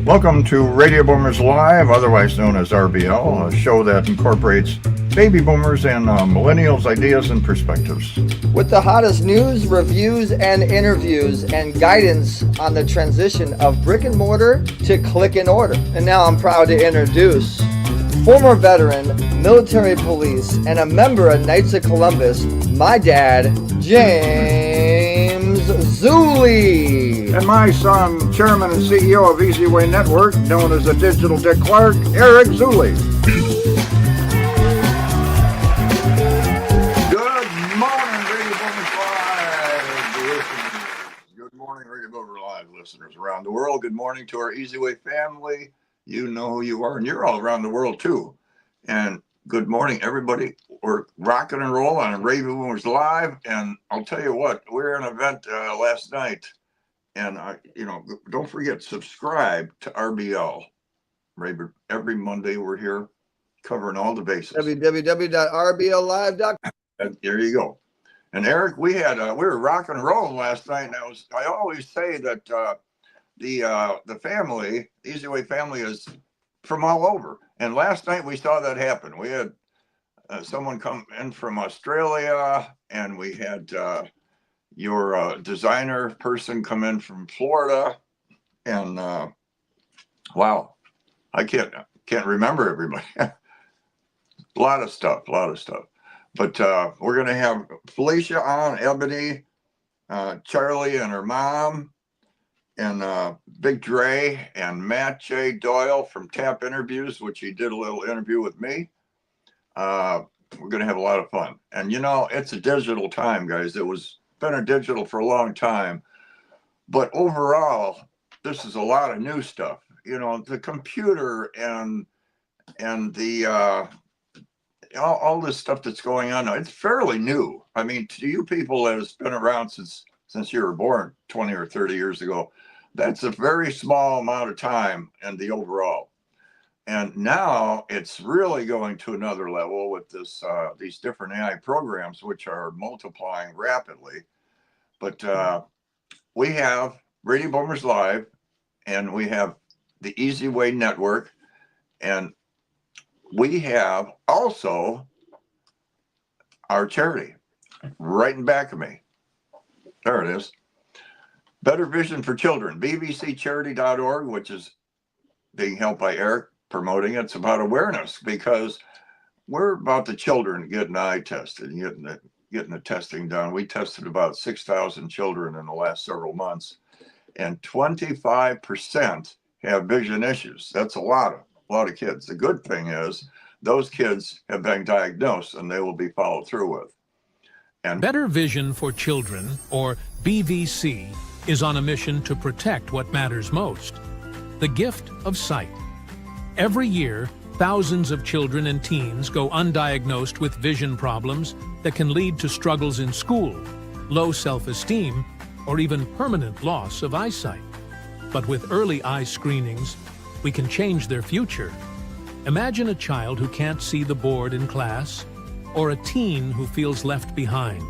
Welcome to Radio Boomers Live, otherwise known as RBL, a show that incorporates baby boomers and millennials' ideas and perspectives. With the hottest news, reviews, and interviews, and guidance on the transition of brick and mortar to click and order. And now I'm proud to introduce former veteran, military police, and a member of Knights of Columbus, my dad, James Zuley. And my son, Chairman and CEO of Easy Way Network, known as the Digital Dick Clark, Eric Zuley. Good morning, Radio Boomers Live. Good morning, Radio Boomers Live listeners around the world. Good morning to our Easy Way family. You know who you are, and you're all around the world too. And good morning, everybody. We're rocking and rolling on Radio Boomers Live, and I'll tell you what, we were at an event last night, and don't forget, subscribe to RBL. Every Monday we're here covering all the bases. www.rbllive.com. And there you go. And Eric, we were rocking and rolling last night, and I always say that the family, Easy Way family, is from all over. And last night we saw that happen. We had someone come in from Australia, and we had your designer person come in from Florida. And wow, I can't remember everybody. a lot of stuff. But we're going to have Felicia on, Ebony, Charlie and her mom, and Big Dre and Matt J. Doyle from Tap Interviews, which he did a little interview with me. We're going to have a lot of fun. And, it's a digital time, guys. It was been a digital for a long time. But overall, this is a lot of new stuff. The computer and the all this stuff that's going on now, it's fairly new. I mean, to you people that has been around since you were born 20 or 30 years ago, that's a very small amount of time in the overall. And now it's really going to another level with these different AI programs, which are multiplying rapidly. But we have Radio Boomers Live, and we have the Easy Way Network, and we have also our charity right in back of me. There it is. Better Vision for Children, bbccharity.org, which is being helped by Eric promoting it. It's about awareness, because we're about the children getting eye tested and getting the testing done. We tested about 6,000 children in the last several months, and 25% have vision issues. That's a lot of kids. The good thing is those kids have been diagnosed, and they will be followed through with. And Better Vision for Children, or BVC, is on a mission to protect what matters most: the gift of sight. Every year, thousands of children and teens go undiagnosed with vision problems that can lead to struggles in school, low self-esteem, or even permanent loss of eyesight. But with early eye screenings, we can change their future. Imagine a child who can't see the board in class, or a teen who feels left behind,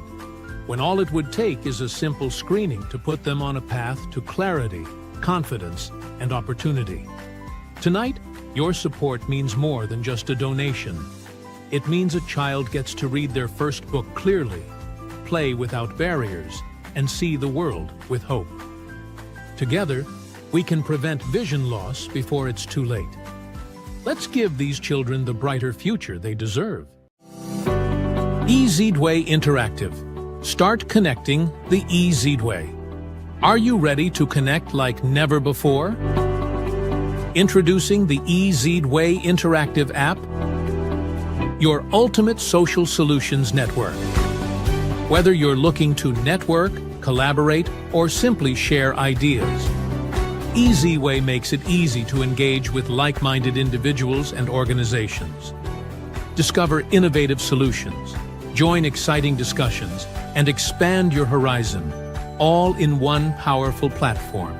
when all it would take is a simple screening to put them on a path to clarity, confidence, and opportunity. Tonight, your support means more than just a donation. It means a child gets to read their first book clearly, play without barriers, and see the world with hope. Together, we can prevent vision loss before it's too late. Let's give these children the brighter future they deserve. EZWay Interactive. Start connecting the EZWay. Are you ready to connect like never before? Introducing the EZWay Interactive app, your ultimate social solutions network. Whether you're looking to network, collaborate, or simply share ideas, EZWay makes it easy to engage with like-minded individuals and organizations. Discover innovative solutions, join exciting discussions, and expand your horizon, all in one powerful platform.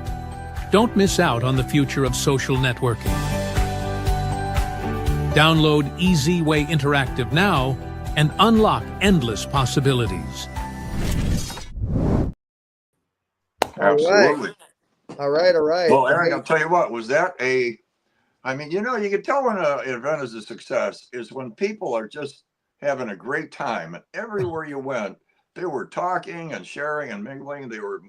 Don't miss out on the future of social networking. Download EZWay Interactive now and unlock endless possibilities. Absolutely. All right. All right. Well, Eric, I'll tell you what, was that I mean, you can tell when an event is a success is when people are just having a great time. And everywhere you went, they were talking and sharing and mingling. They were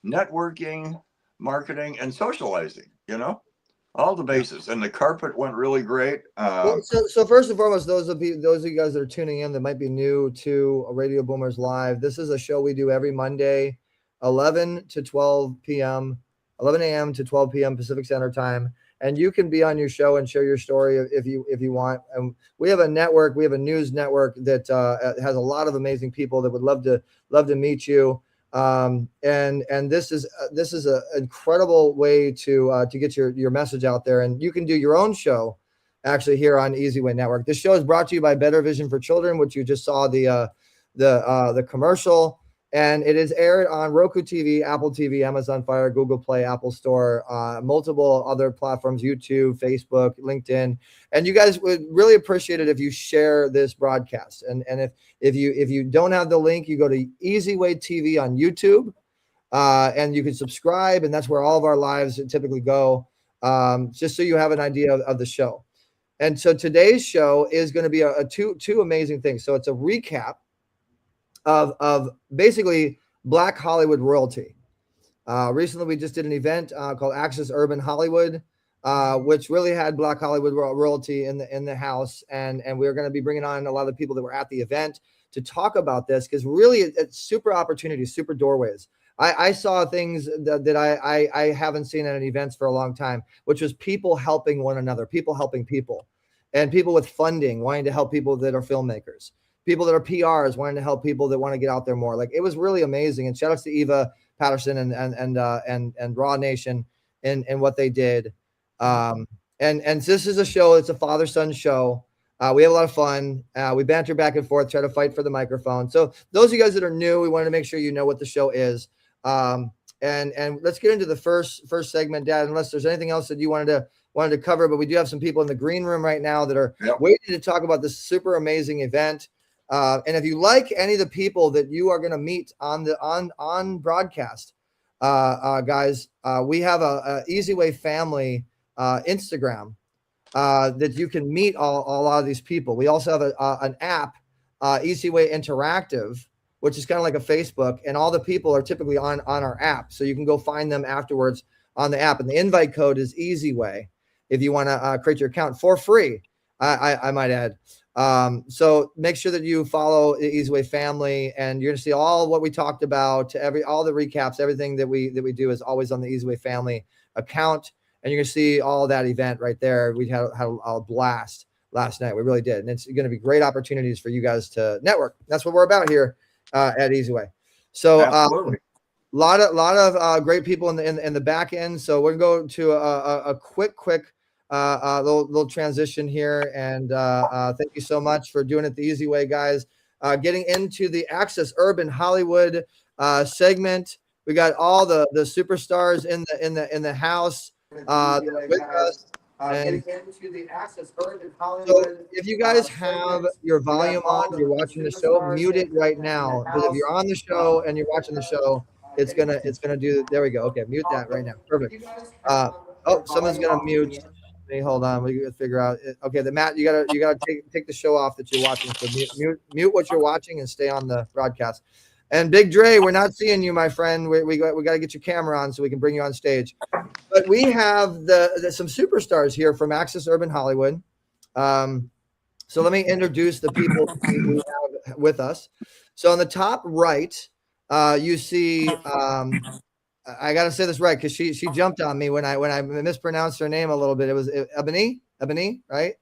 networking, marketing, and socializing, all the bases. And the carpet went really great. Well, so first and foremost, those of you guys that are tuning in that might be new to Radio Boomers Live, this is a show we do every Monday, 11 to 12 p.m., 11 a.m. to 12 p.m. Pacific Standard Time. And you can be on your show and share your story if you want. And we have a network, we have a news network that has a lot of amazing people that would love to meet you. And this is an incredible way to get your message out there. And you can do your own show actually here on Easy Way Network. This show is brought to you by Better Vision for Children, which you just saw the commercial. And it is aired on Roku TV, Apple TV, Amazon Fire, Google Play, Apple Store, multiple other platforms, YouTube, Facebook, LinkedIn. And you guys would really appreciate it if you share this broadcast. And if you don't have the link, you go to Easy Way TV on YouTube, and you can subscribe. And that's where all of our lives typically go, just so you have an idea of the show. And so today's show is going to be two amazing things. So it's a recap of basically Black Hollywood royalty. Recently, we just did an event called Access Urban Hollywood, which really had Black Hollywood royalty in the house, and we're going to be bringing on a lot of the people that were at the event to talk about this, because really it's super opportunities, super doorways. I saw things that I haven't seen at events for a long time, which was people helping one another, people helping people, and people with funding wanting to help people that are filmmakers. People that are PRs wanting to help people that want to get out there more. Like, it was really amazing. And shout outs to Eva Patterson and Raw Nation and what they did. And this is a show. It's a father-son show. We have a lot of fun. We banter back and forth, try to fight for the microphone. So those of you guys that are new, we wanted to make sure you know what the show is. And let's get into the first segment, Dad, unless there's anything else that you wanted to cover. But we do have some people in the green room right now that are waiting to talk about this super amazing event. And if you like any of the people that you are going to meet on broadcast, guys, we have a Easy Way family Instagram that you can meet a lot of these people. We also have an app, Easy Way Interactive, which is kind of like a Facebook, and all the people are typically on our app, so you can go find them afterwards on the app. And the invite code is Easy Way if you want to create your account for free. I might add. So make sure that you follow the Easy Way family, and you're going to see all what we talked about, all the recaps, everything that we do is always on the Easy Way family account. And you're going to see all that event right there. We had a blast last night. We really did. And it's going to be great opportunities for you guys to network. That's what we're about here at Easy Way. So a lot of great people in the back end. So we're going to go to a quick little transition here, and thank you so much for doing it the Easy Way, guys. Getting into the Access Urban Hollywood segment, we got all the superstars in the house with us. And into the Access Urban Hollywood. So if you guys have your volume on, you're watching the show, mute it right now, because if you're on the show and you're watching the show, it's gonna do. There we go. Okay, mute that right now. Perfect. Someone's gonna mute. Hey, hold on. We gotta figure out. Okay, Matt, you gotta take the show off that you're watching. So mute what you're watching and stay on the broadcast. And Big Dre, we're not seeing you, my friend. We got to get your camera on so we can bring you on stage. But we have some superstars here from Access Urban Hollywood. So let me introduce the people we have with us. So on the top right, you see. I got to say this right, because she jumped on me when I mispronounced her name a little bit. It was Ebony, right?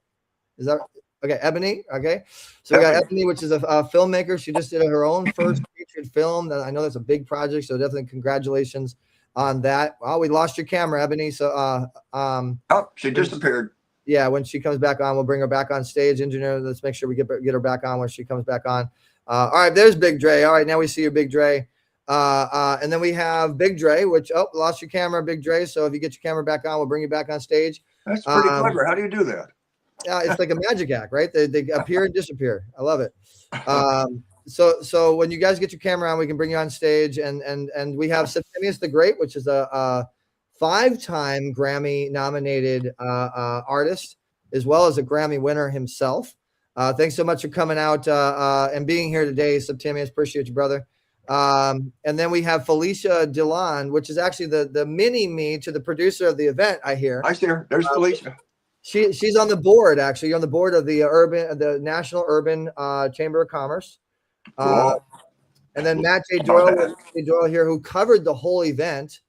Is that okay? Ebony, okay. So we got Ebony, which is a filmmaker. She just did her own first featured film. That I know that's a big project. So definitely congratulations on that. Well, we lost your camera, Ebony. So she disappeared. Yeah, when she comes back on, we'll bring her back on stage. Engineer, let's make sure we get her back on when she comes back on. All right, there's Big Dre. All right, now we see your Big Dre. And then we have Big Dre, which lost your camera, Big Dre. So if you get your camera back on, we'll bring you back on stage. That's pretty clever. How do you do that? It's like a magic act, right? They appear and disappear. I love it. So when you guys get your camera on, we can bring you on stage, and we have Septimius the Great, which is a 5-time Grammy nominated artist, as well as a Grammy winner himself. Thanks so much for coming out and being here today, Septimius. Appreciate you, brother. And then we have Felicia Dillon, which is actually the mini me to the producer of the event, I hear. I see her. There's Felicia. She's on the board, actually. You're on the board of the National Urban Chamber of Commerce. Cool. And then Matt J. Doyle here, who covered the whole event.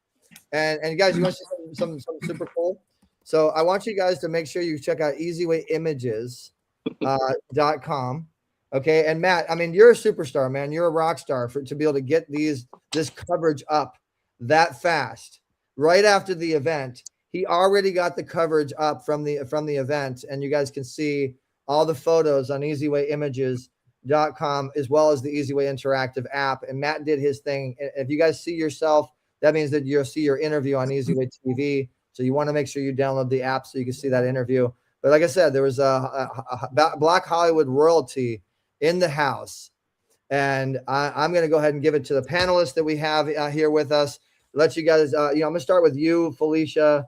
And guys, you want to see something super cool? So I want you guys to make sure you check out easywayimages.com. Okay. And Matt, I mean, you're a superstar, man. You're a rock star to be able to get this coverage up that fast. Right after the event, he already got the coverage up from the event, and you guys can see all the photos on easywayimages.com, as well as the Easyway Interactive app. And Matt did his thing. If you guys see yourself, that means that you'll see your interview on Easyway TV. So you want to make sure you download the app so you can see that interview. But like I said, there was a Black Hollywood royalty in the house. And I'm going to go ahead and give it to the panelists that we have here with us. Let you guys, I'm going to start with you, Felicia.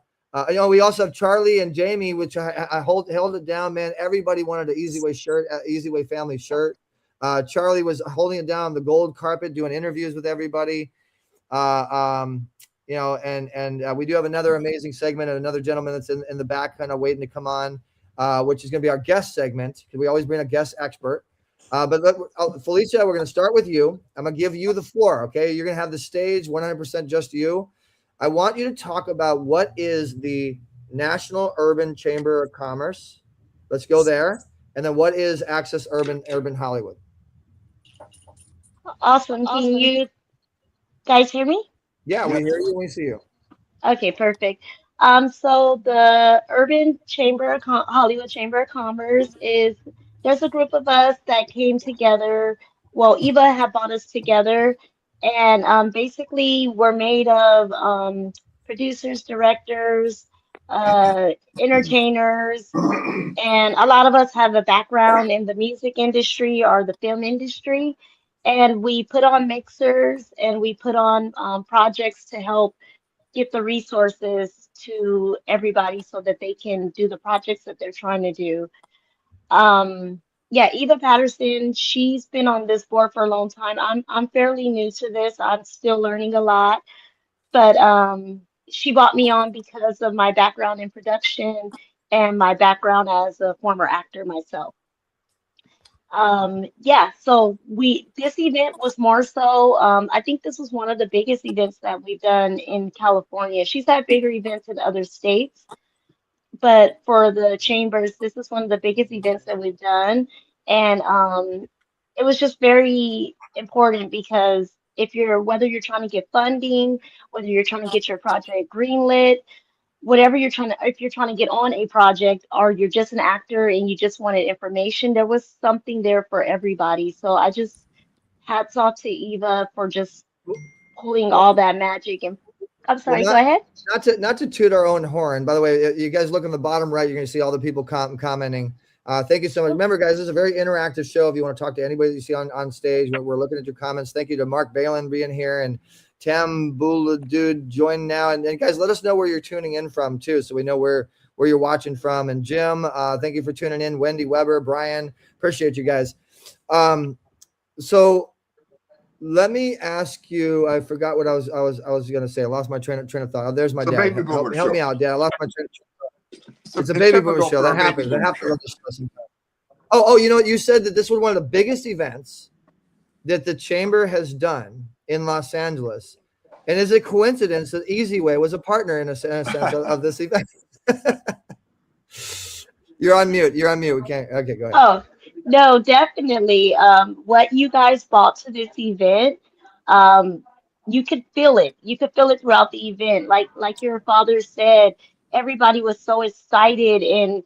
We also have Charlie and Jamie, which I held it down, man. Everybody wanted an Easyway shirt, Easyway family shirt. Charlie was holding it down on the gold carpet, doing interviews with everybody. And we do have another amazing segment and another gentleman that's in the back kind of waiting to come on, which is going to be our guest segment, because we always bring a guest expert. Felicia, we're going to start with you. I'm going to give you the floor. Okay. You're going to have the stage 100% just you. I want you to talk about what is the National Urban Chamber of Commerce. Let's go there. And then what is Access Urban Hollywood? Awesome. Can you guys hear me? Yeah, we hear you. We see you. Okay, perfect. So the Hollywood Chamber of Commerce there's a group of us that came together. Well, Eva had brought us together, and basically we're made of producers, directors, entertainers, and a lot of us have a background in the music industry or the film industry. And we put on mixers and we put on projects to help get the resources to everybody so that they can do the projects that they're trying to do. Eva Patterson, she's been on this board for a long time. I'm fairly new to this. I'm still learning a lot, but she brought me on because of my background in production and my background as a former actor myself. So this event was more so, I think this was one of the biggest events that we've done in California. She's had bigger events in other states, but for the chambers, this is one of the biggest events that we've done. And it was just very important because whether you're trying to get funding, whether you're trying to get your project greenlit, if you're trying to get on a project, or you're just an actor and you just wanted information, there was something there for everybody. So I just hats off to Eva for just pulling all that magic. And I'm sorry, go ahead. Not to toot our own horn. By the way, you guys look on the bottom right, you're going to see all the people commenting. Thank you so much. Remember, guys, this is a very interactive show. If you want to talk to anybody that you see on stage, we're looking at your comments. Thank you to Mark Balin being here, and Tam Buladude join now. And guys, let us know where you're tuning in from too, so we know where you're watching from. And Jim, thank you for tuning in. Wendy Weber, Brian, appreciate you guys. So let me ask you. I forgot what I was going to say. I lost my train of thought. Oh, there's my dad. Help me out, Dad. I lost my train of thought. It's a baby boomer show. That happens. That happens. Oh, you know what? You said that this was one of the biggest events that the chamber has done in Los Angeles. And is it coincidence that Easyway was a partner in a sense of this event? You're on mute. We can't. Okay, go ahead. Oh, no, definitely. What you guys brought to this event, you could feel it. You could feel it throughout the event. Like your father said, everybody was so excited and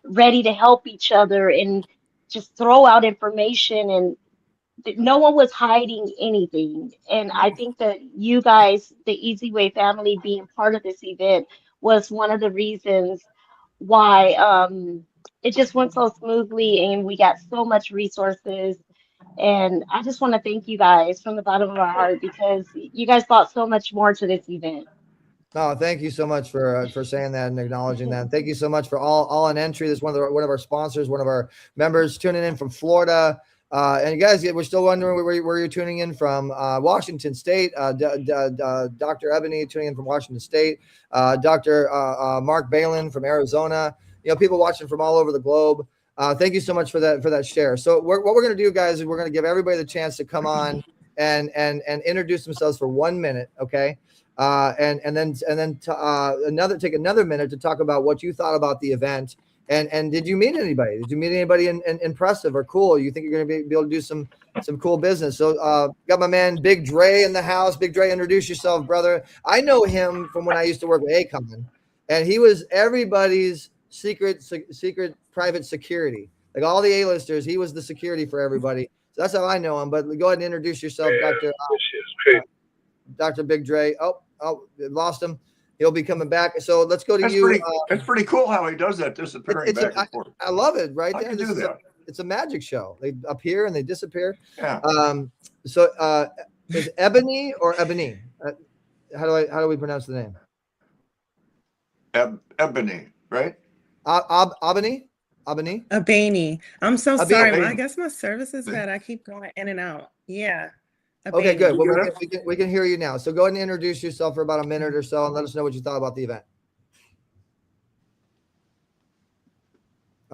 ready to help each other and just throw out information, and no one was hiding anything. And I think that you guys, the Easyway family, being part of this event was one of the reasons why it just went so smoothly and we got so much resources. And I just want to thank you guys from the bottom of our heart, because you guys brought so much more to this event. No, thank you so much for saying that and acknowledging that. And thank you so much for all on entry. This is one of our sponsors, one of our members tuning in from Florida. And you guys, we're still wondering where you're tuning in from. Washington State, Dr. Ebony tuning in from Washington State, Dr. Mark Balin from Arizona. People watching from all over the globe. Thank you so much for that share. So what we're going to do, guys, is we're going to give everybody the chance to come on and introduce themselves for 1 minute, okay? And then take another minute to talk about what you thought about the event. And did you meet anybody? Did you meet anybody impressive or cool? You think you're going to be able to do some cool business? So got my man Big Dre in the house. Big Dre, introduce yourself, brother. I know him from when I used to work with Akon, and he was everybody's secret private security. Like all the A-listers, he was the security for everybody. So that's how I know him. But go ahead and introduce yourself, Dr. Big Dre. Oh, lost him. He'll be coming back. So let's go to you. That's pretty cool how he does that, disappearing back and forth. I love it. Right I there. can do that. It's a magic show. They appear and they disappear. Yeah. So is Ebony or Ebony? How do we pronounce the name? Ebony, right? Ebony. I'm so sorry. Abeni. I guess my service is bad. I keep going in and out. Yeah. Okay, good. Well, Yeah. we can hear you now. So go ahead and introduce yourself for about a minute or so and let us know what you thought about the event.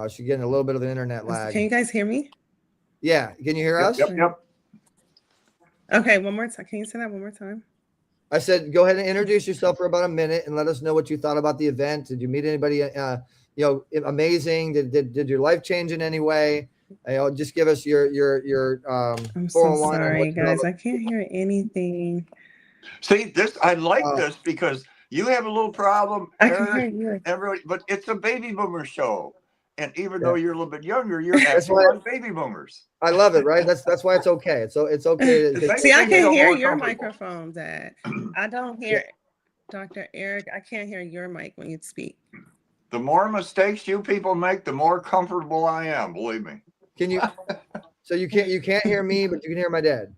She's getting a little bit of an internet lag. Can you guys hear me? Yeah. Can you hear us? Yep. Okay, one more time. Can you say that one more time? I said, go ahead and introduce yourself for about a minute and let us know what you thought about the event. Did you meet anybody, amazing? Did your life change in any way? Just give us your I'm so 401 sorry, guys. I can't hear anything. See, I like this because you have a little problem, I can hear Eric, you. everybody, but it's a baby boomer show. And even though you're a little bit younger, you're That's acting why- like baby boomers. I love it, right? That's why it's okay. It's okay. See, I Make me feel can't hear more your comfortable. microphone, Dad. I don't hear Dr. Eric. I can't hear your mic when you speak. The more mistakes you people make, the more comfortable I am. Believe me. Can you? So you can't hear me, but you can hear my dad.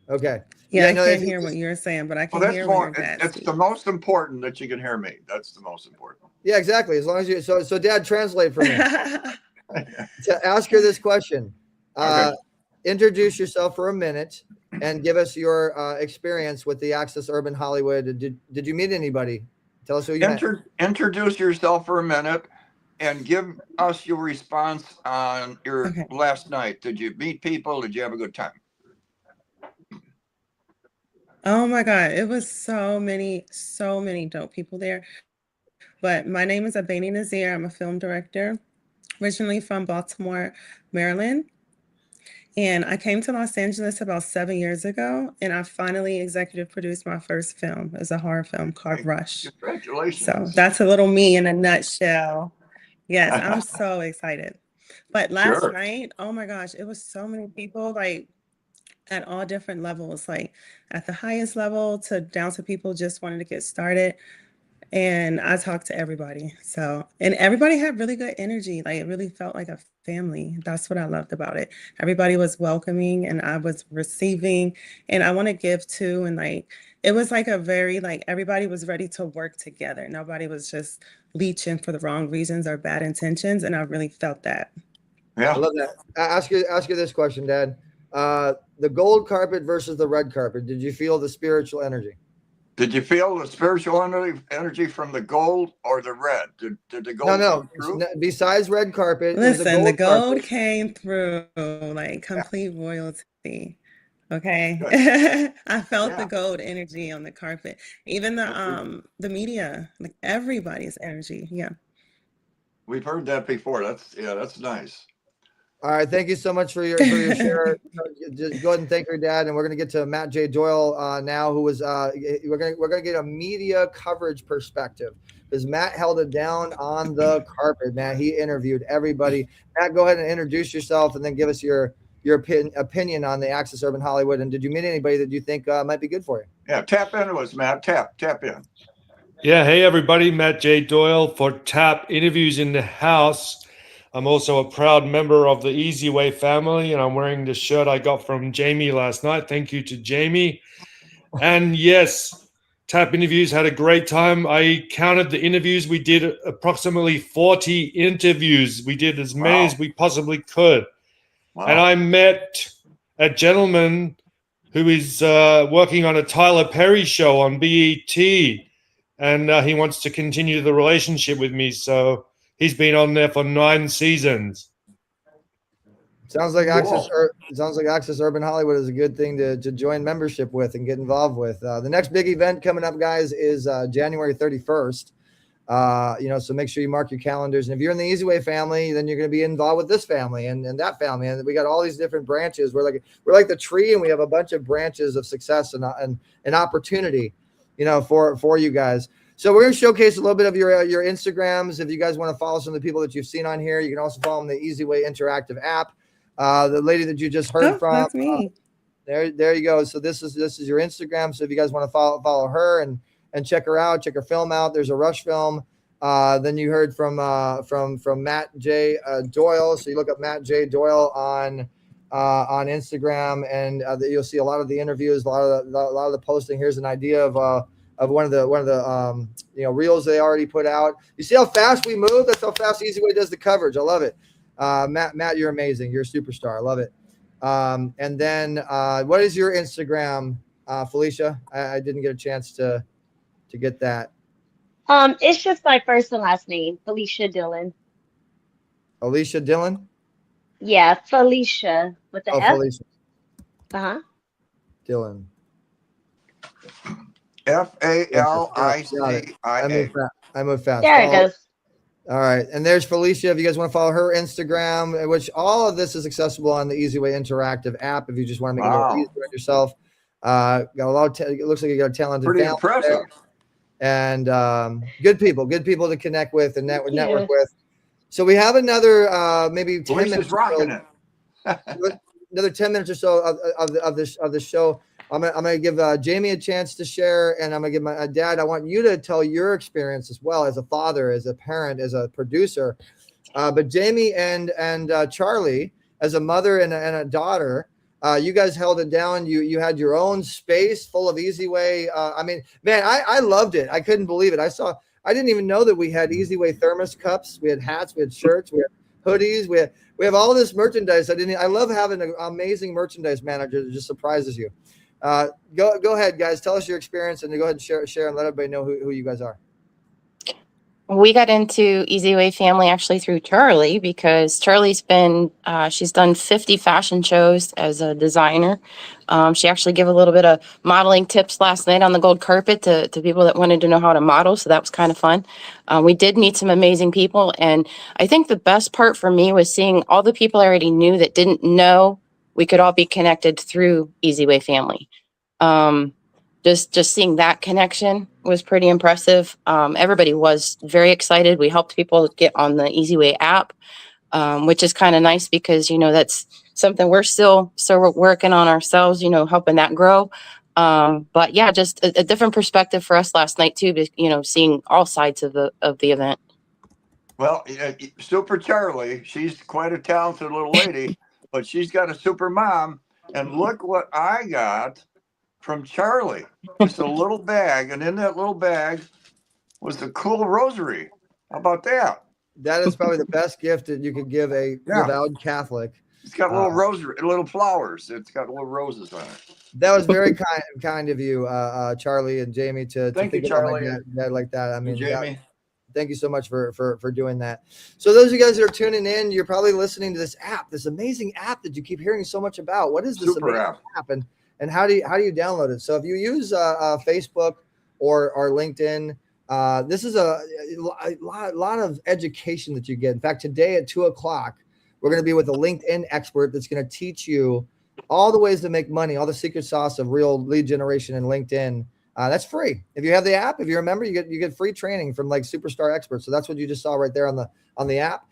Okay. Yeah, I no, can't if you hear what just- you're saying, but I Well, can that's hear when more. your dad It's speaks. the most important that you can hear me. That's the most important. Yeah, exactly. As long as you. So Dad, translate for me. To ask her this question. Okay. Introduce yourself for a minute and give us your experience with the Access Urban Hollywood. Did you meet anybody? Tell us who you met. Introduce yourself for a minute and give us your response on your Okay. last night. Did you meet people? Did you have a good time? Oh my God, it was so many dope people there. But my name is Abeni Nazir. I'm a film director, originally from Baltimore, Maryland. And I came to Los Angeles about 7 years ago, and I finally executive produced my first film. It was a horror film called Rush. Congratulations. So that's a little me in a nutshell. Yes, I'm so excited. But last Sure. night, oh my gosh, it was so many people, like at all different levels, like at the highest level to down to people just wanting to get started. And I talked to everybody. And everybody had really good energy. Like it really felt like a family. That's what I loved about it. Everybody was welcoming and I was receiving, and I want to give too. And like, it was like a very, like, everybody was ready to work together. Nobody was just leeching for the wrong reasons or bad intentions. And I really felt that. Yeah. I love that. Ask you this question, Dad. The gold carpet versus the red carpet. Did you feel the spiritual energy? Did you feel the spiritual energy from the gold or the red? Did the gold come through? Besides red carpet, it was Listen, the gold carpet. came through like complete royalty. Okay. I felt the gold energy on the carpet. Even the media, like everybody's energy. Yeah. We've heard that before. That's nice. All right, thank you so much for your share. Just go ahead and thank your dad, and we're gonna get to Matt J. Doyle now, who was we're gonna get a media coverage perspective because Matt held it down on the carpet. Man, he interviewed everybody. Matt, go ahead and introduce yourself, and then give us your opinion on the Access Urban Hollywood. And did you meet anybody that you think might be good for you? Yeah, tap into us, Matt. Tap in. Yeah, hey everybody, Matt J. Doyle for TAP Interviews in the House. I'm also a proud member of the Easy Way family, and I'm wearing the shirt I got from Jamie last night. Thank you to Jamie. And yes, Tap Interviews. Had a great time. I counted the interviews. We did approximately 40 interviews. We did as many as we possibly could. Wow. And I met a gentleman who is working on a Tyler Perry show on BET, and he wants to continue the relationship with me. So he's been on there for 9 seasons. Sounds like Cool. Access Urban Hollywood is a good thing to join membership with and get involved with. The next big event coming up, guys, is January 31st. So make sure you mark your calendars. And if you're in the Easy Way family, then you're going to be involved with this family and that family. And we got all these different branches. We're like the tree, and we have a bunch of branches of success and opportunity, for you guys. So we're going to showcase a little bit of your Instagrams. If you guys want to follow some of the people that you've seen on here, you can also follow them in the Easy Way interactive app. The lady that you just heard from, that's me. There you go. So this is your Instagram. So if you guys want to follow her and check her out, check her film out. There's a Rush film. Then you heard from Matt J. Doyle. So you look up Matt J. Doyle on Instagram, and you'll see a lot of the interviews, a lot of the posting. Here's an idea of one of the reels they already put out. You see how fast we move? That's how fast Easy Way does the coverage. I love it. Matt, you're amazing. You're a superstar. I love it. And then what is your Instagram, Felicia? I didn't get a chance to get that. It's just my first and last name, Felicia Dillon. Alicia Dillon? Yeah, Felicia with the F. Felicia Uh-huh. Dillon. FALICIA. I moved fast. There it goes. All right. And there's Felicia. If you guys want to follow her Instagram, which all of this is accessible on the Easy Way interactive app. If you just want to make it a little easier on yourself. Got a lot of, it looks like you got a talented Pretty family impressive. there. And good people to connect with and network with. So we have another maybe 10 minutes. Rocking it. Another 10 minutes or so of this show. I'm gonna give Jamie a chance to share, and I'm gonna give my dad. I want you to tell your experience as well, as a father, as a parent, as a producer. But Jamie and Charlie, as a mother and a daughter, you guys held it down. You had your own space full of Easy Way. I mean, man, I loved it. I couldn't believe it. I didn't even know that we had Easy Way thermos cups. We had hats. We had shirts. We had hoodies. We have all this merchandise. I love having an amazing merchandise manager that just surprises you. Go ahead, guys. Tell us your experience, and go ahead and share and let everybody know who you guys are. We got into Easy Way family actually through Charlie, because Charlie's been, she's done 50 fashion shows as a designer. She actually gave a little bit of modeling tips last night on the gold carpet to people that wanted to know how to model. So that was kind of fun. We did meet some amazing people. And I think the best part for me was seeing all the people I already knew that didn't know we could all be connected through Easy Way family. Just seeing that connection was pretty impressive. Everybody was very excited. We helped people get on the Easy Way app, which is kind of nice because, that's something we're still working on ourselves, helping that grow. But yeah, just a different perspective for us last night too, seeing all sides of the event. Well, Super Charlie, she's quite a talented little lady, but she's got a super mom. And look what I got from Charlie. Just a little bag, and in that little bag was the cool rosary. How about that? That is probably the best gift that you could give a devout Catholic. It's got little rosary, little flowers. It's got little roses on it. That was very kind of you, Charlie and Jamie, to Thank you, think Charlie. about that like that. I mean, Jamie. Thank you so much for doing that. So those of you guys that are tuning in, you're probably listening to this app, this amazing app that you keep hearing so much about. What is this Super amazing app? And how do you download it? So if you use Facebook or LinkedIn, this is a lot of education that you get. In fact, today at 2:00, we're going to be with a LinkedIn expert that's going to teach you all the ways to make money, all the secret sauce of real lead generation in LinkedIn. That's free. If you have the app, if you're a member, you get free training from like superstar experts. So that's what you just saw right there on the app.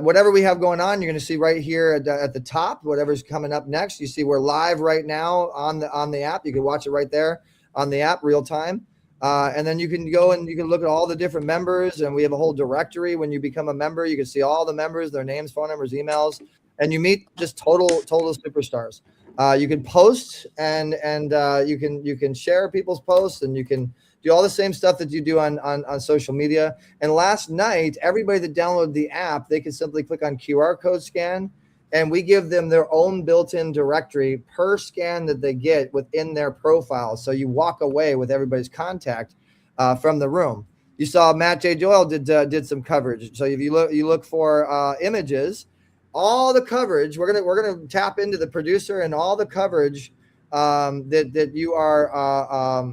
Whatever we have going on, you're going to see right here at the top, whatever's coming up next. You see we're live right now on the app. You can watch it right there on the app, real time. And then you can go and you can look at all the different members, and we have a whole directory. When you become a member, you can see all the members, their names, phone numbers, emails, and you meet just total superstars. You can post and you can share people's posts, and you can do all the same stuff that you do on social media. And last night, everybody that downloaded the app, they can simply click on QR code scan, and we give them their own built-in directory per scan that they get within their profile. So you walk away with everybody's contact from the room. You saw Matt J. Doyle did some coverage. So if you look for images, all the coverage, we're gonna tap into the producer and all the coverage that you are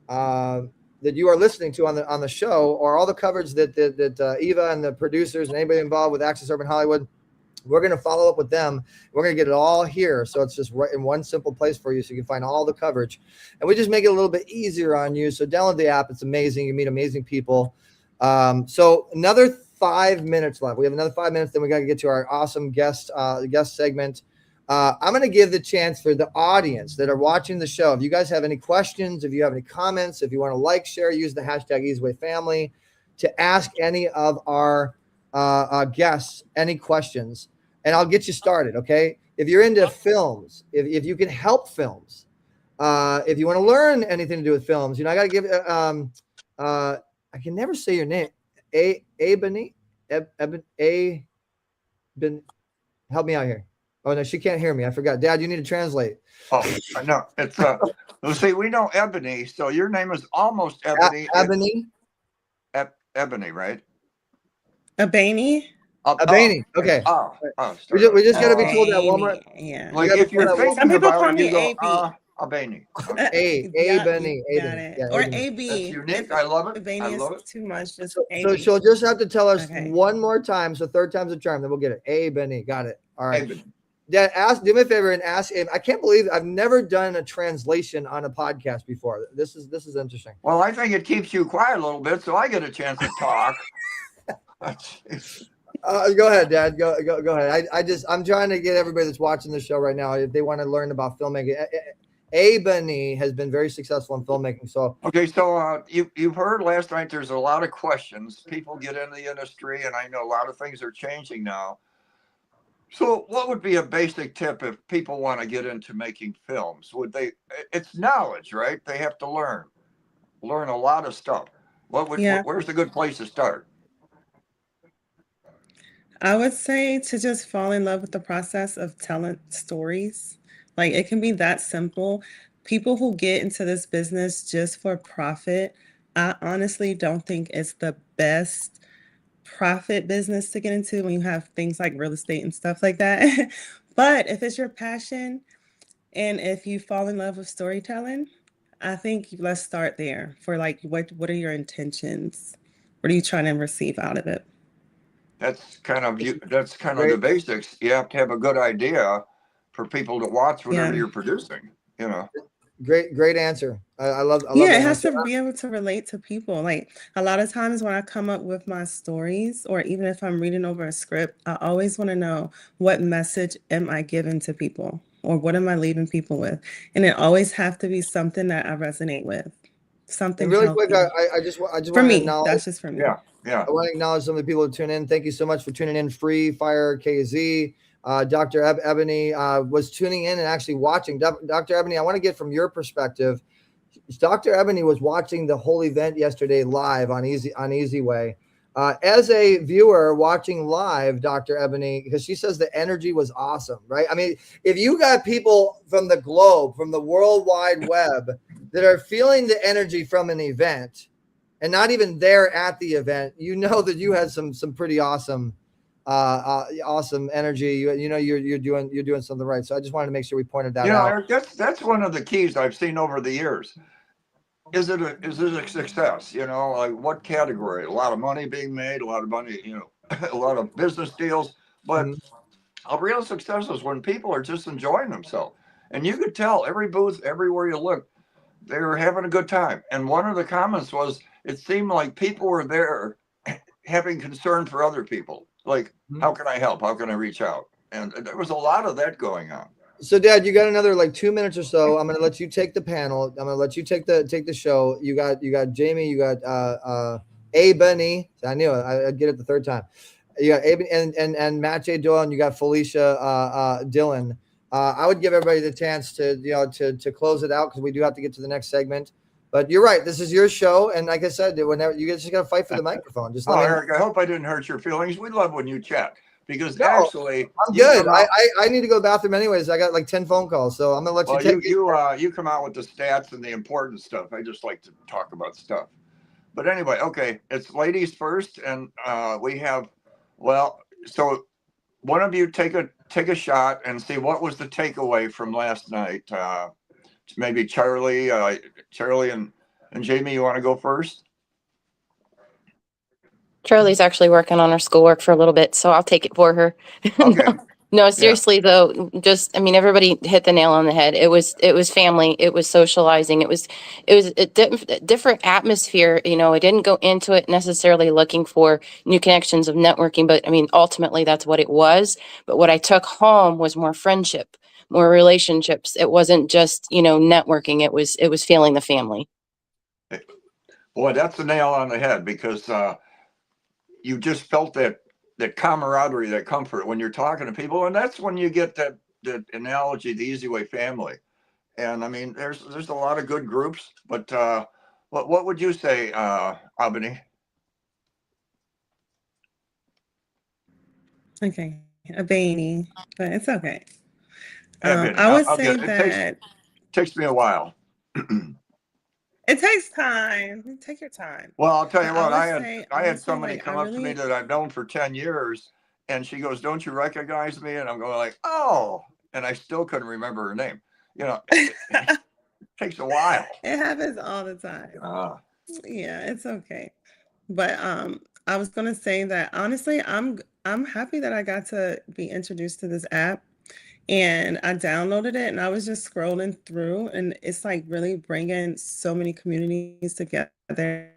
that you are listening to on the show, or all the coverage that Eva and the producers and anybody involved with Access Urban Hollywood. We're going to follow up with them. We're going to get it all here. So it's just right in one simple place for you. So you can find all the coverage, and we just make it a little bit easier on you. So download the app. It's amazing. You meet amazing people. So another 5 minutes left. We have another 5 minutes. Then we got to get to our awesome guest segment. I'm going to give the chance for the audience that are watching the show. If you guys have any questions, if you have any comments, if you want to like, share, use the hashtag EasyWayFamily to ask any of our guests any questions, and I'll get you started. Okay. If you're into films, if you can help films, if you want to learn anything to do with films, I got to give, I can never say your name. Ebony, help me out here. Oh no, she can't hear me. I forgot. Dad, you need to translate. Oh, I know. It's let's see, we know Ebony, so your name is almost Ebony. Ebony? Ebony, right? Abaney? Abaney. Okay. We just got to be told that one more. Yeah. Like if you're thinking Some people about call it, me you go, AB. Abaney. Ebony. Got it. Yeah, Or Ebony. AB. That's unique. I love it. Abaney I is love it. too much. Just So AB. she'll just have to tell us Okay. one more time. So third time's a charm. Then we'll get it. Ebony. Got it. All right. Ebony. Dad, do me a favor and ask him. I can't believe I've never done a translation on a podcast before. This is interesting. Well, I think it keeps you quiet a little bit, so I get a chance to talk. Go ahead, Dad. Go ahead. I'm trying to get everybody that's watching the show right now, if they want to learn about filmmaking. Ebony has been very successful in filmmaking. So Okay, so you've heard last night. There's a lot of questions. People get into the industry, and I know a lot of things are changing now. So, what would be a basic tip if people want to get into making films? It's knowledge, right? They have to learn a lot of stuff. Where's a good place to start? I would say to just fall in love with the process of telling stories. Like it can be that simple. People who get into this business just for profit, I honestly don't think it's the best profit business to get into when you have things like real estate and stuff like that. But if it's your passion and if you fall in love with storytelling, I think let's start there for like what are your intentions? What are you trying to receive out of it? That's kind of the basics. You have to have a good idea for people to watch whatever you're producing. Great answer. I love Yeah, that it has answer. to be able to relate to people. Like a lot of times when I come up with my stories, or even if I'm reading over a script, I always want to know what message am I giving to people, or what am I leaving people with? And it always have to be something that I resonate with. Something And really healthy. quick, I just want For to me, acknowledge. that's just for me. Yeah. I want to acknowledge some of the people who tune in. Thank you so much for tuning in. Free Fire KZ, Dr. Ebony was tuning in and actually watching. Dr. Ebony, I want to get from your perspective. Dr. Ebony was watching the whole event yesterday live on Easy Way. As a viewer watching live, Dr. Ebony, because she says the energy was awesome, right? I mean, if you got people from the globe, from the World Wide Web that are feeling the energy from an event and not even there at the event, you know that you had some pretty awesome energy. You're doing something right. So I just wanted to make sure we pointed that out. Eric, that's one of the keys I've seen over the years. Is it a success? Like what category? A lot of money being made, a lot of money, a lot of business deals. But a real success is when people are just enjoying themselves. And you could tell every booth, everywhere you look, they were having a good time. And one of the comments was, it seemed like people were there having concern for other people. Like, how can I help? How can I reach out? And there was a lot of that going on. So, Dad, you got another like 2 minutes or so. I'm going to let you take the panel. I'm going to let you take the show. You got Jamie. You got Ebony. I knew it. I'd get it the third time. You got Ebony and Matt J. Doyle, and you got Felicia Dillon. I would give everybody the chance to, to close it out because we do have to get to the next segment. But you're right. This is your show. And like I said, whenever you just got to fight for the microphone, just let me know. Eric, I hope I didn't hurt your feelings. We love when you chat because No, actually I'm good. I need to go to the bathroom anyways. I got like 10 phone calls, so I'm gonna let you take it. You come out with the stats and the important stuff. I just like to talk about stuff. But anyway, okay, it's ladies first, and we have, so one of you take a shot and see what was the takeaway from last night. Maybe Charlie and Jamie, you want to go first? Charlie's actually working on her schoolwork for a little bit, so I'll take it for her. Okay. No, seriously though, just, I mean, everybody hit the nail on the head. It was family. It was socializing. It was a different atmosphere. You know, I didn't go into it necessarily looking for new connections of networking, but I mean, ultimately that's what it was. But what I took home was more friendship, more relationships. It wasn't just, networking. It was feeling the family. Boy, that's the nail on the head because you just felt that camaraderie, that comfort when you're talking to people, and that's when you get that analogy, the Easy Way family. And I mean, there's a lot of good groups, but what would you say, Albany? Okay, a Bainey, but it's okay. Ebony, I would say that it takes me a while. it takes time. Take your time. Well, I'll tell you But what, I had say, somebody like, come I up to me really, that I've known for 10 years, and she goes, "Don't you recognize me?" And I'm going like, "Oh," and I still couldn't remember her name. It takes a while. it happens all the time. Yeah, it's okay. But I was gonna say that honestly, I'm happy that I got to be introduced to this app, and I downloaded it, and I was just scrolling through, and it's like really bringing so many communities together.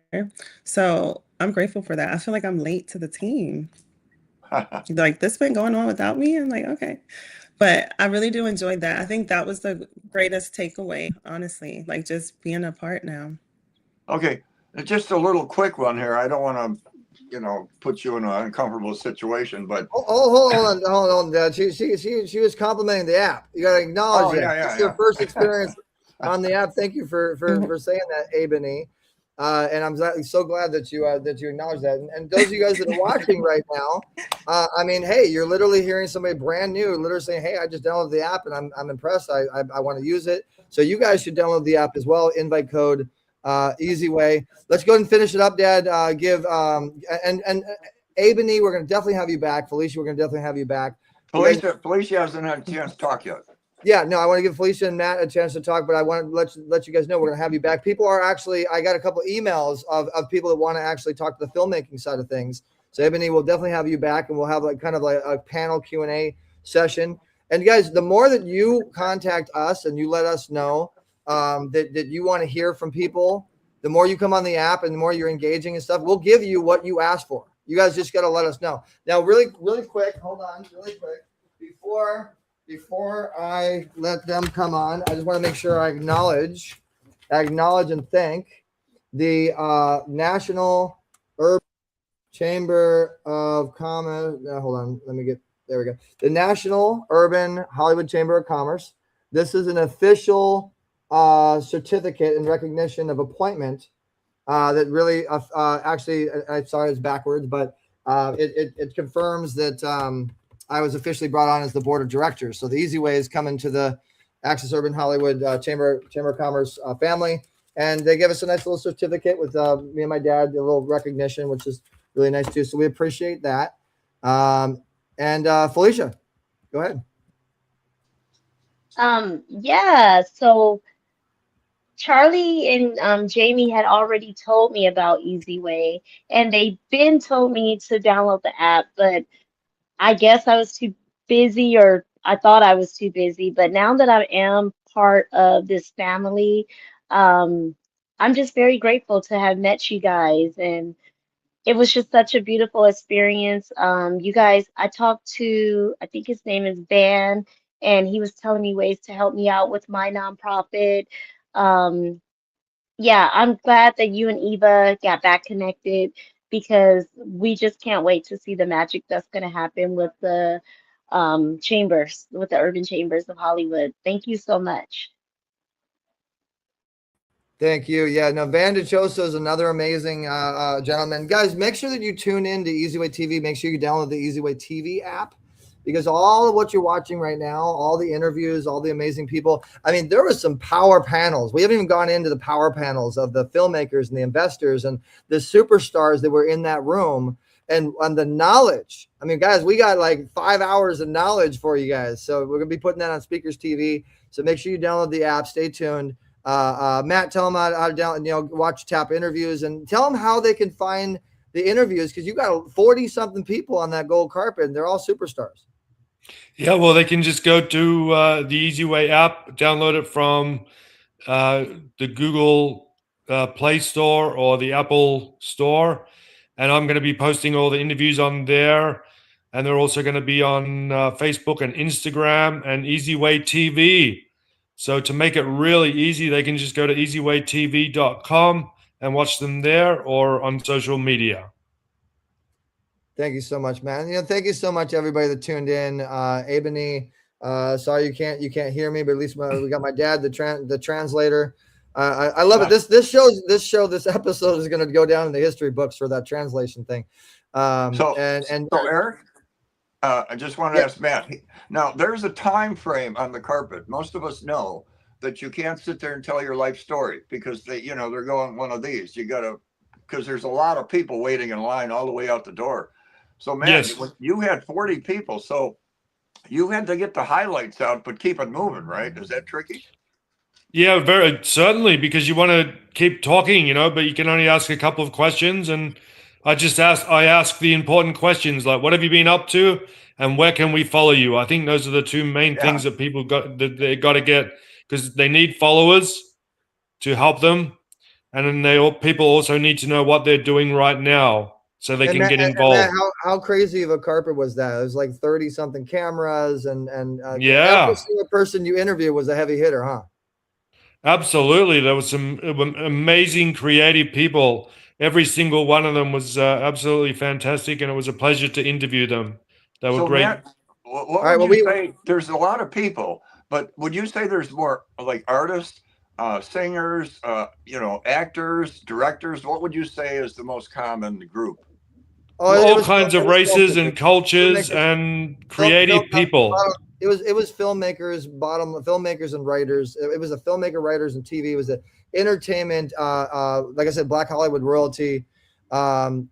So I'm grateful for that. I feel like I'm late to the team. Like this been going on without me. I'm like, okay. But I really do enjoy that. I think that was the greatest takeaway, honestly, like just being a part now. Okay, just a little quick one here. I don't want to, put you in an uncomfortable situation, but Hold on, Dad. She was complimenting the app. You got to acknowledge that. It's your first experience on the app. Thank you for saying that, Ebony. And I'm so glad that you acknowledge that. And those of you guys that are watching right now, I mean, hey, you're literally hearing somebody brand new, literally saying, "Hey, I just downloaded the app and I'm impressed. I want to use it." So you guys should download the app as well. Invite code Easy Way. Let's go ahead and finish it up, Dad. Give and Ebony, we're gonna definitely have you back. Felicia, we're gonna definitely have you back. Felicia hasn't had a chance to talk yet. Yeah, no, I want to give Felicia and Matt a chance to talk, but I want to let you guys know we're going to have you back. People are actually, I got a couple emails of people that want to actually talk to the filmmaking side of things. So Ebony, we'll definitely have you back, and we'll have like kind of like a panel Q&A session. And guys, the more that you contact us and you let us know that you want to hear from people, the more you come on the app and the more you're engaging and stuff, we'll give you what you asked for. You guys just got to let us know. Now, really quick, hold on, really quick, before I let them come on, I just want to make sure I acknowledge and thank the National Urban Chamber of Commerce. Hold on, there we go. The National Urban Hollywood Chamber of Commerce. This is an official certificate in recognition of appointment that really actually, I'm sorry, it's backwards, but it confirms that I was officially brought on as the board of directors. So the Easy Way is coming to the Access Urban Hollywood Chamber of Commerce family. And they give us a nice little certificate with me and my dad, a little recognition, which is really nice too. So we appreciate that. And Felicia, go ahead. Yeah, so Charlie and Jamie had already told me about Easy Way, and they've been told me to download the app, but I guess I was too busy, or I thought I was too busy. But now that I am part of this family, um, I'm just very grateful to have met you guys. And it was just such a beautiful experience. You guys, I talked to, I think his name is Van, and he was telling me ways to help me out with my nonprofit. Um, yeah, I'm glad that you and Eva got back connected because we just can't wait to see the magic that's going to happen with the chambers, with the urban chambers of Hollywood. Thank you so much. Thank you. Yeah, no, Van DiCioso is another amazing gentleman. Guys, make sure that you tune in to EasyWay TV. Make sure you download the EasyWay TV app, because all of what you're watching right now, all the interviews, all the amazing people. I mean, there was some power panels. We haven't even gone into the power panels of the filmmakers and the investors and the superstars that were in that room, and on the knowledge. I mean, guys, we got like 5 hours of knowledge for you guys. So we're going to be putting that on Speakers TV. So make sure you download the app. Stay tuned. Matt, tell them how to download, watch tap interviews, and tell them how they can find the interviews, because you got 40 something people on that gold carpet and they're all superstars. Yeah, well, they can just go to the EasyWay app, download it from the Google Play Store or the Apple Store, and I'm going to be posting all the interviews on there, and they're also going to be on Facebook and Instagram and EasyWay TV. So to make it really easy, they can just go to easywaytv.com and watch them there or on social media. Thank you so much, man. Thank you so much, everybody that tuned in. Ebony, sorry you can't hear me, but at least we got my dad, the translator. I love it. This episode is going to go down in the history books for that translation thing. So Eric, I just want to ask Matt. Now, there's a time frame on the carpet. Most of us know that you can't sit there and tell your life story, because they're going one of these. You got to, because there's a lot of people waiting in line all the way out the door. So, Matt, Yes. you had 40 people, so you had to get the highlights out, but keep it moving, right? Is that tricky? Yeah, very certainly, because you want to keep talking, but you can only ask a couple of questions. And I ask the important questions, like, what have you been up to and where can we follow you? I think those are the two main things that people they got to get, because they need followers to help them. And then people also need to know what they're doing right now so they can get involved. Matt, how crazy of a carpet was that? It was like 30 something cameras, and yeah, every single person you interview was a heavy hitter, huh? Absolutely. There was some amazing creative people. Every single one of them was absolutely fantastic, and it was a pleasure to interview them. They were great. Matt, what would you say? There's a lot of people, but would you say there's more like artists, singers, actors, directors? What would you say is the most common group? All kinds of races and cultures and creative people. It was filmmakers, filmmakers and writers. It was a filmmaker, writers, and TV. It was an entertainment, like I said, Black Hollywood royalty. What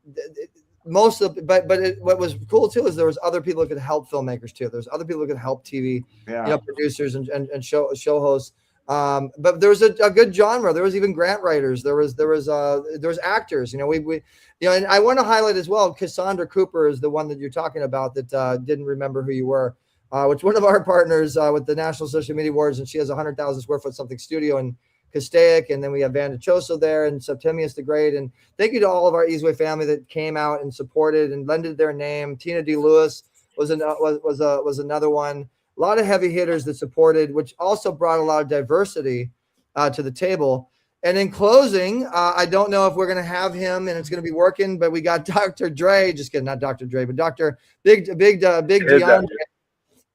was cool too is there was other people who could help filmmakers too. There's other people who could help TV, producers and show hosts. But there was a good genre. There was even grant writers. There was actors. And I want to highlight as well, Cassandra Cooper is the one that you're talking about that didn't remember who you were. Which one of our partners with the National Social Media Awards, and she has 100,000 square foot something studio in Castaic, and then we have Van DiCioso there and Septimius the Great. And thank you to all of our EasyWay family that came out and supported and lended their name. Tina D. Lewis was another one. A lot of heavy hitters that supported, which also brought a lot of diversity to the table. And in closing, I don't know if we're going to have him and it's going to be working, but we got Dr. Dre. Just kidding, not Dr. Dre, but Dr. Big DeAndre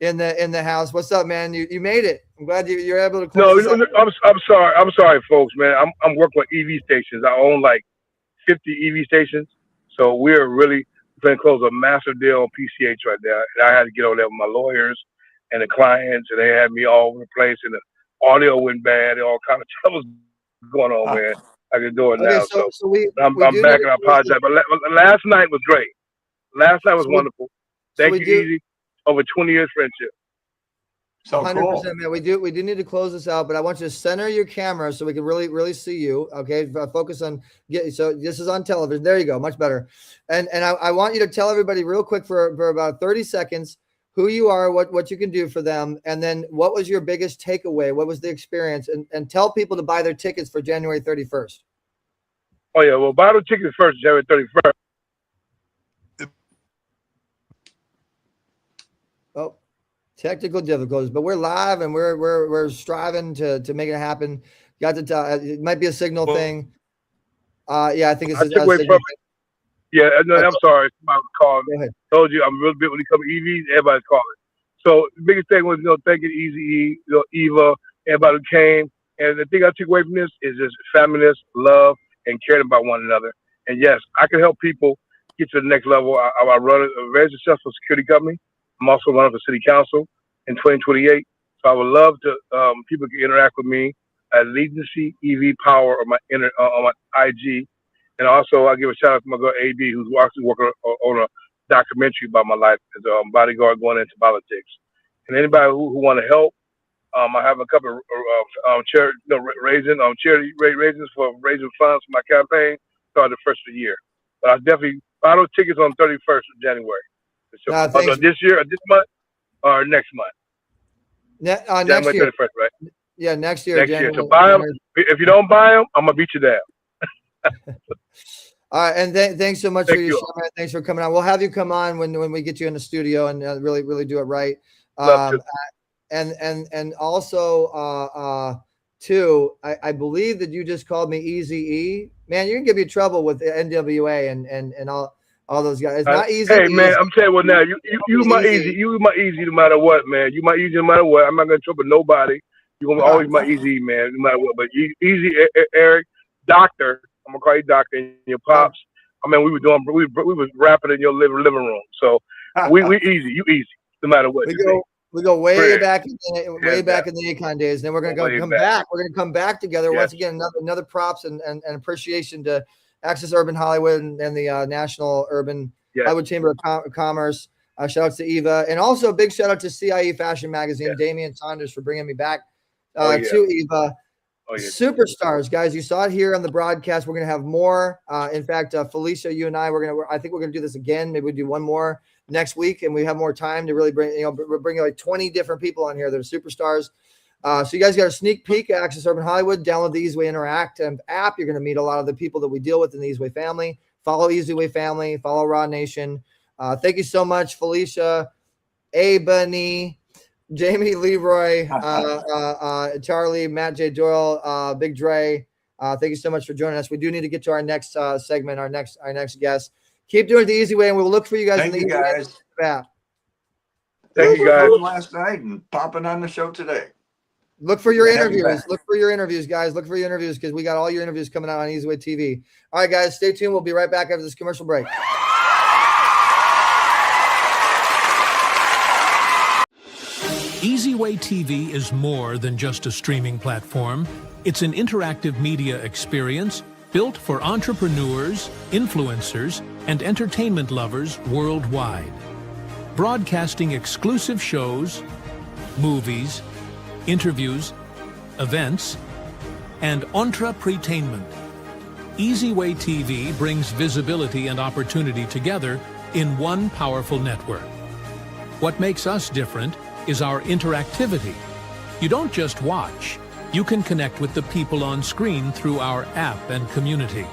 in the house. What's up, man? You made it. I'm glad you're able to close. No, I'm sorry, folks, man. I'm working with EV stations. I own like 50 EV stations, so we're really going to close a massive deal on PCH right now. And I had to get over there with my lawyers and the clients, and they had me all over the place, and the audio went bad, and all kind of trouble going on, man. I can do it now. So I'm back, and I apologize. But last night was great. Last night was wonderful. Thank you, Easy. Over 20 years friendship. So 100%, man. We do need to close this out, but I want you to center your camera so we can really see you. Okay, focus on so this is on television. There you go, much better. And I want you to tell everybody real quick for about 30 seconds who you are, what you can do for them, and then what was your biggest takeaway? What was the experience? And tell people to buy their tickets for January 31st. Oh yeah, well, buy the tickets first, January 31st. Oh, technical difficulties, but we're live and we're striving to make it happen. Got to tell, it might be a signal thing. Yeah, I think it's a signal. Yeah, no, I'm sorry. Somebody was calling. Told you I'm real big when it comes to EVs. Everybody's calling. So the biggest thing was, thanking Easy E, Eva, everybody who came. And the thing I took away from this is just familyness, love, and caring about one another. And yes, I can help people get to the next level. I run a very successful security company. I'm also running for city council in 2028. So I would love to people can interact with me at Legacy EV Power on my IG. And also, I give a shout out to my girl AB, who's actually working on a documentary about my life as a bodyguard going into politics. And anybody who want to help, I have a couple of charity raises for raising funds for my campaign. Started the first of the year, but I definitely buy those tickets on 31st of January. So this year, or this month, or next month. Next January year. 31st, right? Yeah, next year. Next year. So buy them. If you don't buy them, I'm gonna beat you down. All right, and thanks so much Thank for your you. show, man. Thanks for coming on. We'll have you come on when we get you in the studio and really do it right. Love to. And also too, I believe that you just called me Easy E. Man, you're gonna give me trouble with the NWA and all those guys. It's not easy. Hey man, I'm telling you what now. You my easy. You my easy no matter what, man. You my easy no matter what. I'm not gonna trouble nobody. You're gonna always my easy, man, no matter what. But easy, Eric, doctor. I'm gonna call you doctor. And your pops. I mean, we was rapping in your living room. So we easy. You easy no matter what. We go way back in the Econ days. Then we're gonna come back. We're gonna come back together once again. Another props and appreciation to Access Urban Hollywood and the National Urban Hollywood Chamber of Commerce. Shout out to Eva, and also a big shout out to CIE Fashion Magazine, Damian Saunders, for bringing me back to Eva. Superstars, guys. You saw it here on the broadcast. We're gonna have more. In fact, Felicia, you and I, I think we're gonna do this again. Maybe we do one more next week, and we have more time to really bring. We're bringing like 20 different people on here that are superstars. So you guys got a sneak peek at Access Urban Hollywood. Download the Easyway Interactive app. You're gonna meet a lot of the people that we deal with in the Easyway family. Follow Easyway family. Follow Raw Nation. Thank you so much, Felicia, Ebony, Jamie Leroy, Charlie, Matt J. Doyle, Big Dre. Thank you so much for joining us. We do need to get to our next segment, our next guest. Keep doing it the easy way, and we'll look for you guys in the Easy Way app. Thank you guys. Last night and popping on the show today. Look for your interviews. Look for your interviews, guys. Look for your interviews because we got all your interviews coming out on Easyway TV. All right, guys, stay tuned. We'll be right back after this commercial break. Easyway TV is more than just a streaming platform. It's an interactive media experience built for entrepreneurs, influencers, and entertainment lovers worldwide. Broadcasting exclusive shows, movies, interviews, events, and entrepreneur. Easyway TV brings visibility and opportunity together in one powerful network. What makes us different is our interactivity. You don't just watch. You can connect with the people on screen through our app and community.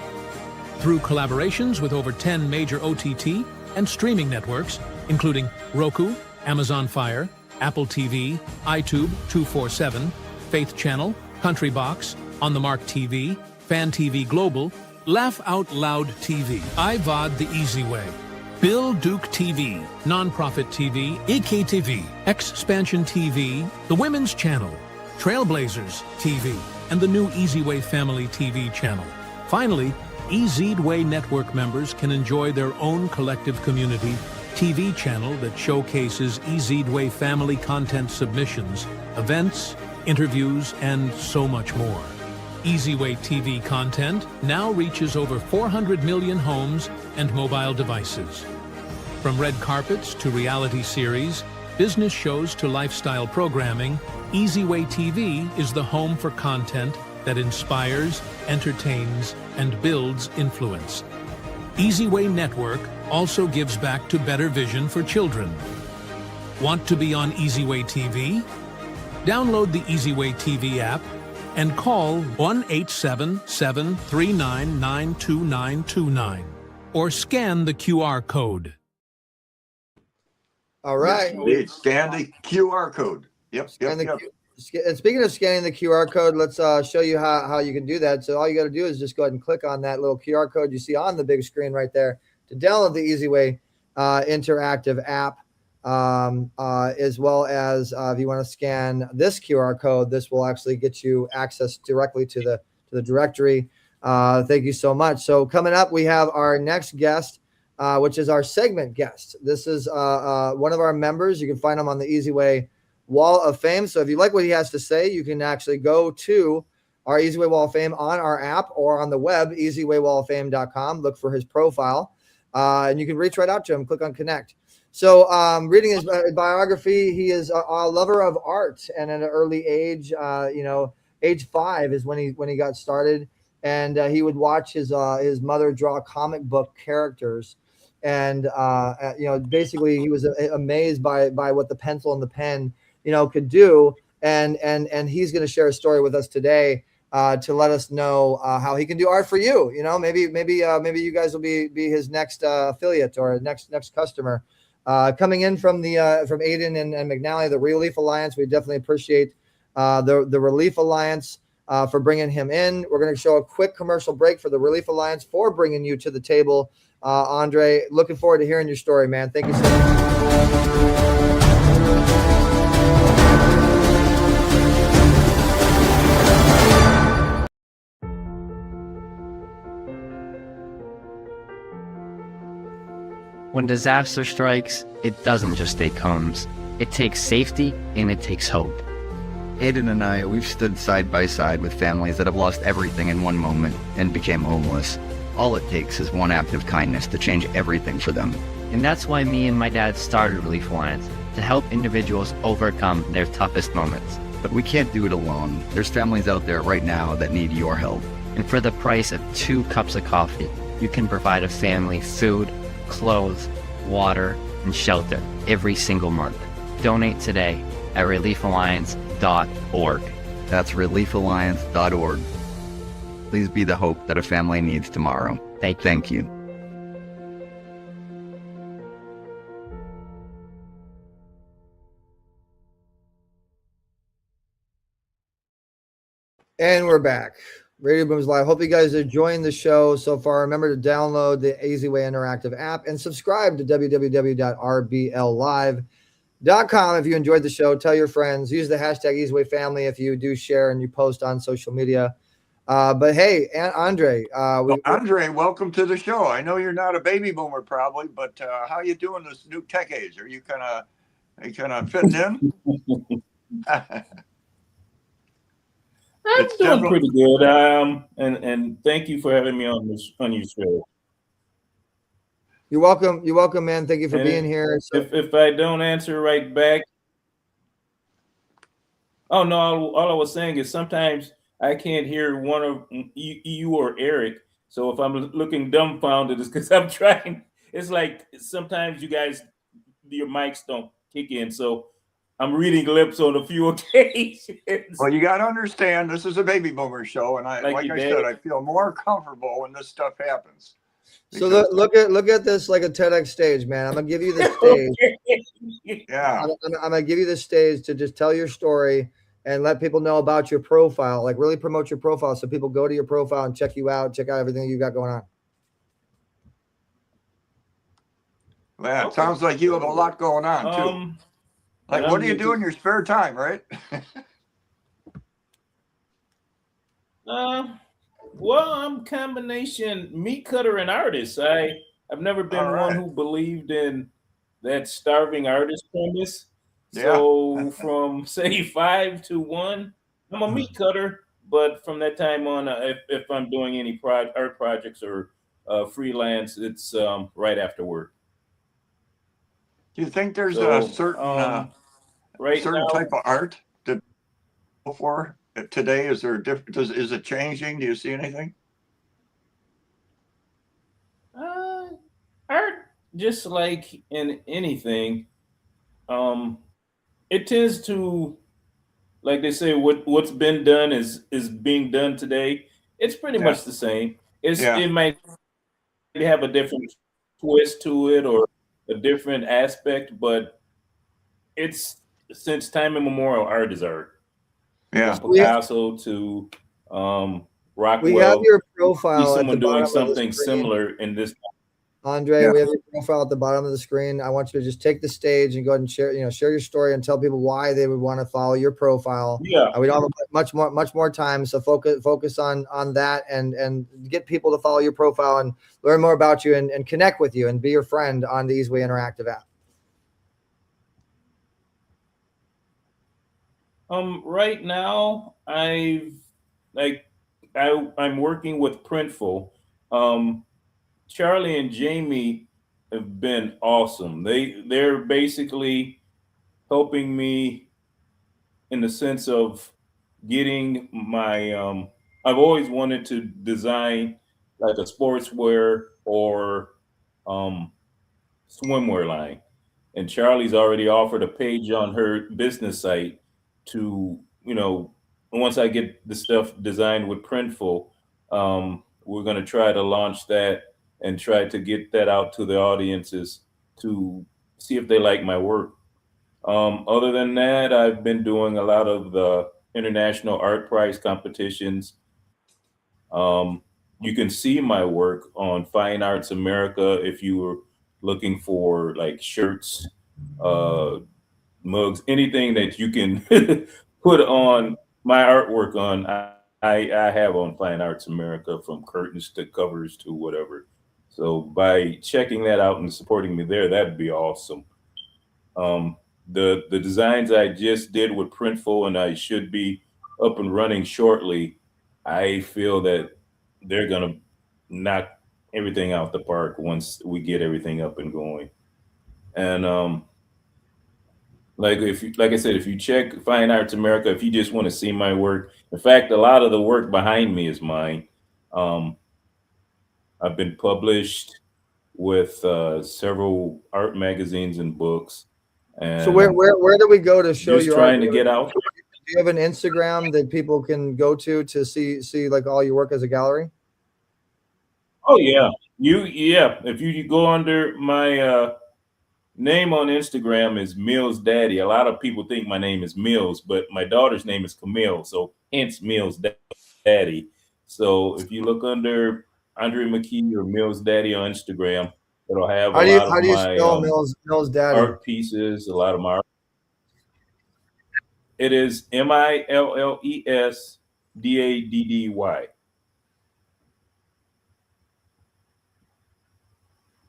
Through collaborations with over 10 major OTT and streaming networks, including Roku, Amazon Fire, Apple TV, iTube 247, Faith Channel, Country Box, On the Mark TV, Fan TV Global, Laugh Out Loud TV, iVod the Easy Way, Bill Duke TV, Nonprofit TV, EKTV, Expansion TV, The Women's Channel, Trailblazers TV, and the new Easyway Family TV channel. Finally, Easyway Network members can enjoy their own collective community TV channel that showcases Easyway Family content submissions, events, interviews, and so much more. Easyway TV content now reaches over 400 million homes and mobile devices. From red carpets to reality series, business shows to lifestyle programming, Easyway TV is the home for content that inspires, entertains, and builds influence. Easyway Network also gives back to better vision for children. Want to be on Easyway TV? Download the Easyway TV app and call 1-877-399-2929 or scan the QR code. All right. Scan the QR code. Yep. And speaking of scanning the QR code, let's show you how you can do that. So all you got to do is just go ahead and click on that little QR code you see on the big screen right there to download the Easyway interactive app. as well as if you want to scan this QR code, this will actually get you access directly to the directory. Thank you so much. So coming up, we have our next guest, which is our segment guest. This is one of our members. You can find him on the Easy Way Wall of Fame. So if you like what he has to say, you can actually go to our Easy Way Wall of Fame on our app or on the web, easywaywalloffame.com. Look for his profile, and you can reach right out to him. Click on connect. So reading his biography, he is a lover of art, and at an early age, age 5 is when he got started, and he would watch his mother draw comic book characters, and basically he was amazed by what the pencil and the pen could do, and he's going to share a story with us today to let us know how he can do art for you. Maybe you guys will be his next affiliate or next customer. Coming in from Aiden and McNally, the Relief Alliance, we definitely appreciate the Relief Alliance for bringing him in. We're going to show a quick commercial break for the Relief Alliance for bringing you to the table. Andre, looking forward to hearing your story, man. Thank you so much. When disaster strikes, it doesn't just take homes. It takes safety and it takes hope. Aiden and I, we've stood side by side with families that have lost everything in one moment and became homeless. All it takes is one act of kindness to change everything for them. And that's why me and my dad started Relief Alliance, to help individuals overcome their toughest moments. But we can't do it alone. There's families out there right now that need your help. And for the price of 2 cups of coffee, you can provide a family food, clothes, water, and shelter every single month. Donate today at reliefalliance.org. That's reliefalliance.org. Please be the hope that a family needs tomorrow. Thank you. And we're back. Radio Booms Live. Hope you guys are enjoying the show so far. Remember to download the Easy Way Interactive app and subscribe to www.rbllive.com if you enjoyed the show. Tell your friends. Use the hashtag Easy Way Family if you do share and you post on social media. But hey, Andre. Andre, welcome to the show. I know you're not a baby boomer probably, but how you doing this new tech age? Are you kind of fitting in? I'm doing pretty good. And thank you for having me on your show. You're welcome. You're welcome, man. Thank you for being here. So, if I don't answer right back, oh no, all I was saying is sometimes I can't hear one of you or Eric. So if I'm looking dumbfounded, it's because I'm trying. It's like sometimes you guys, your mics don't kick in. So I'm reading lips on a few occasions. Well, you got to understand, this is a baby boomer show, and like I said, I feel more comfortable when this stuff happens. So look at this like a TEDx stage, man. I'm gonna give you the stage. Yeah, I'm gonna give you the stage to just tell your story and let people know about your profile. Like really promote your profile, so people go to your profile and check you out, check out everything you got going on. Yeah, it sounds like you have a lot going on too. Like, what do you do in your spare time, right? Well, I'm combination meat cutter and artist. I've never been one who believed in that starving artist premise. Yeah. So from say 5 to 1, I'm a meat cutter. But from that time on, if I'm doing any art projects or freelance, it's right after work. Do you think there's a certain type of art to go for today? Is there a different? Is it changing? Do you see anything? Art, just like in anything, it tends to, like they say, what's been done is being done today. It's pretty much the same. It might have a different twist to it or a different aspect, but it's since time immemorial, art is art. Yeah, from Picasso to Rockwell. We have your profile. Someone doing something similar in this. Andre, Yeah. we have your profile at the bottom of the screen. I want you to just take the stage and go ahead and share your story and tell people why they would want to follow your profile. Yeah. We don't have much more time, so focus on that and get people to follow your profile and learn more about you and connect with you and be your friend on the Easyway Interactive app. Right now, I'm working with Printful. Charlie and Jamie have been awesome. They're basically helping me in the sense of getting my I've always wanted to design like a sportswear or swimwear line. And Charlie's already offered a page on her business site to, once I get the stuff designed with Printful, we're going to try to launch that and try to get that out to the audiences to see if they like my work. Other than that, I've been doing a lot of the international art prize competitions. You can see my work on Fine Arts America if you were looking for like shirts, mugs, anything that you can put on my artwork on. I have on Fine Arts America, from curtains to covers to whatever. So by checking that out and supporting me there, that'd be awesome. The designs I just did with Printful, and I should be up and running shortly. I feel that they're gonna knock everything out the park once we get everything up and going. And like I said, if you check Fine Arts America, if you just want to see my work, in fact, a lot of the work behind me is mine. I've been published with several art magazines and books. And so where do we go to show just your trying art? to get out? Do you have an Instagram that people can go to see like all your work as a gallery? Oh yeah, if you go under my name on Instagram is Mills Daddy. A lot of people think my name is Mills, but my daughter's name is Camille, so hence Mills Daddy. So if you look under Andre Mckee or Mills Daddy on Instagram, it'll have How a do you lot of my spell Mills Daddy? art pieces, a lot of my art. It is MILLESDADDY.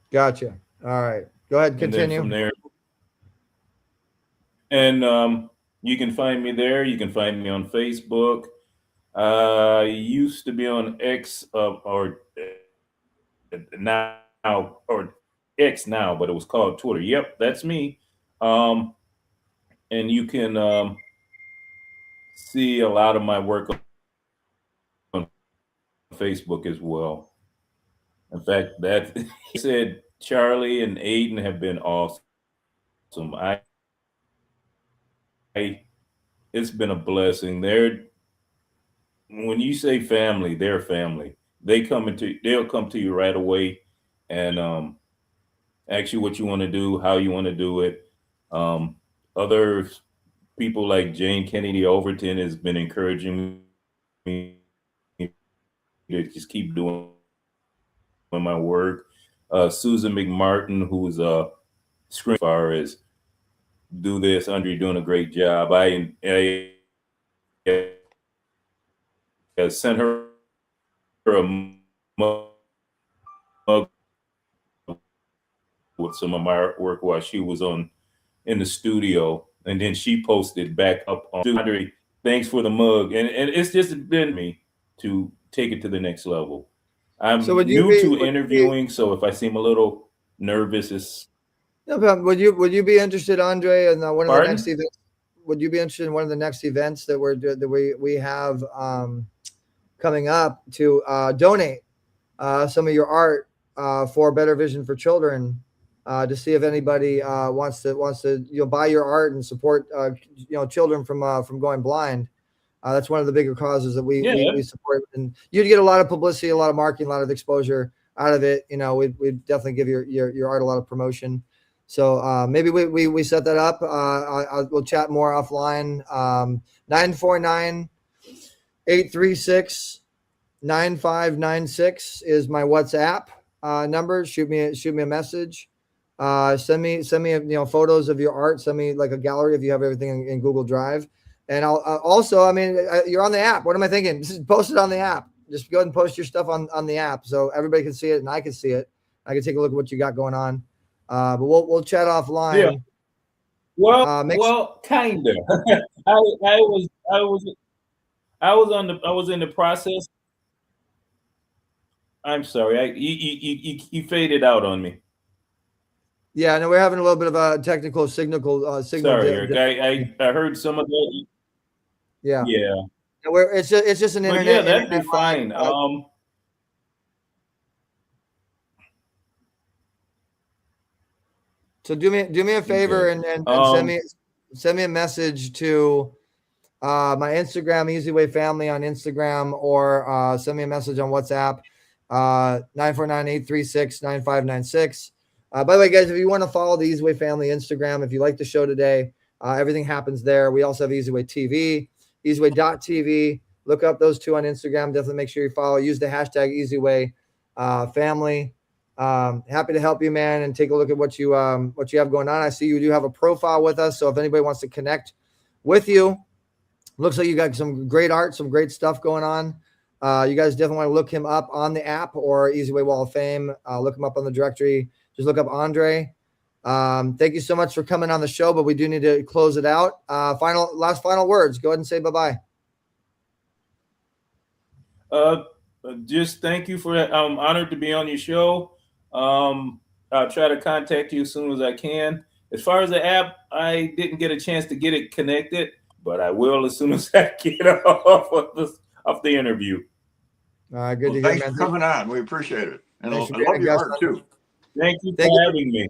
Gotcha. All right. Go ahead, continue. And then from there, and you can find me there. You can find me on Facebook. I used to be on X or now or X now, but it was called Twitter. Yep, that's me. And you can see a lot of my work on Facebook as well. In fact, that he said Charlie and Aiden have been awesome. It's been a blessing. When you say family, they're family. They'll come to you right away and ask you what you want to do, how you want to do it. Other people like Jane Kennedy Overton has been encouraging me to just keep doing my work. Susan McMartin, who's a screenwriter, is do this. Andre, you're doing a great job. I sent her a mug with some of my artwork while she was in the studio, and then she posted back up on Andre, thanks for the mug, and it's just been me to take it to the next level. I'm new to interviewing, so if I seem a little nervous, it's no problem. Would you be interested, Andre, in one of the Pardon? next events? Would you be interested in one of the next events that we have coming up to donate some of your art for Better Vision for Children, to see if anybody wants to buy your art and support children from going blind. That's one of the bigger causes that we support, and you'd get a lot of publicity, a lot of marketing, a lot of exposure out of it. We'd definitely give your art a lot of promotion. So maybe we set that up. We'll chat more offline. 949-836-9596 is my WhatsApp. number. Shoot me a message. Send me photos of your art. Send me like a gallery if you have everything in Google Drive. And I'll also, I mean, you're on the app. What am I thinking? Just post it on the app. Just go ahead and post your stuff on the app so everybody can see it and I can see it. I can take a look at what you got going on. But we'll chat offline. Yeah. Well, kinda. I was in the process. I'm sorry. You faded out on me. Yeah, no, we're having a little bit of a technical signal. Sorry, Eric. I heard some of that. Yeah. Yeah. It's just an internet. Yeah, that'd be fine. So do me a favor and send me a message to my Instagram, Easy Way Family on Instagram, or send me a message on WhatsApp, 949-836-9596. By the way, guys, if you want to follow the Easy Way Family Instagram, if you like the show today, everything happens there. We also have Easy Way TV, EasyWay.tv. Look up those two on Instagram. Definitely make sure you follow. Use the hashtag Easy Way Family. Happy to help you, man, and take a look at what you have going on. I see you do have a profile with us, so if anybody wants to connect with you, looks like you got some great art, some great stuff going on. You guys definitely want to look him up on the app or Easy Way Wall of Fame. Look him up on the directory. Just look up Andre. Thank you so much for coming on the show, but we do need to close it out. Last final words. Go ahead and say bye-bye. Just thank you for that. I'm honored to be on your show. I'll try to contact you as soon as I can. As far as the app, I didn't get a chance to get it connected, but I will as soon as I get off the interview. Good to hear, thanks man. for coming on. We appreciate it. And I love your art too. Thank you for having me.